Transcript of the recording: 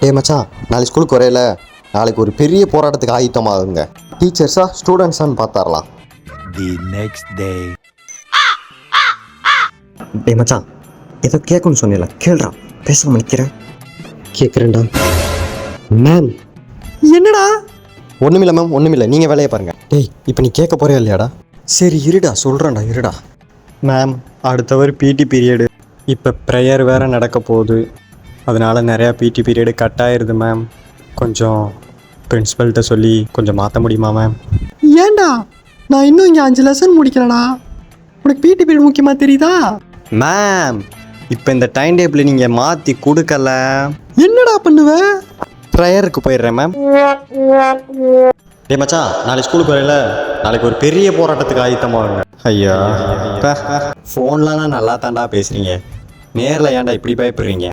டேய் மச்சான், நாளைக்கு ஸ்கூலுக்கு வரையில நாளைக்கு ஒரு பெரிய போராட்டத்துக்கு ஆயத்தமாகுங்க. டீச்சர்ஸா ஸ்டூடெண்ட்ஸான்னு பார்த்தாரலாம். The next day. டேய் மச்சான், ஏதோ கேட்கணும்னு சொன்னீங்களா? கேள்றா, பேசாம நிற்கிறேன். கேட்குறேன்டா. மேம். என்னடா? ஒன்றுமில்ல மேம், ஒன்றுமில்லை, நீங்கள் வேலையை பாருங்கள். டேய், இப்போ நீ கேட்க போறியா இல்லையாடா? சரி இருடா, சொல்கிறேன்டா, இருடா. மேம், அடுத்தவர் பிடி பீரியடு. இப்போ ப்ரேயர் வேறு நடக்க போகுது. அதனால் நிறையா பிடி பீரியடு கட் ஆயிடுது மேம். கொஞ்சம் பிரின்ஸிபல்கிட்ட சொல்லி கொஞ்சம் மாற்ற முடியுமா மேம்? ஏன்டா, நான் இன்னும் இங்கே 5 லெசன் முடிக்கிறேடா. உனக்கு பிடி பீரியட் முக்கியமாக தெரியுதா? மேம், இப்போ இந்த டைம் டேபிள் நீங்கள் மாற்றி கொடுக்கல. என்னடா பண்ணுவேன்? ப்ரேயருக்கு போயிடுறேன் மேம். டேய் மச்சான், நாளைக்கு ஸ்கூலுக்கு வரையில நாளைக்கு ஒரு பெரிய போராட்டத்துக்கு ஆயத்தமாகுங்க. ஐயா, ஃபோன்லாம் நல்லா தாண்டா பேசுகிறீங்க, நேரில் ஏன்டா இப்படி பயப்படுறீங்க?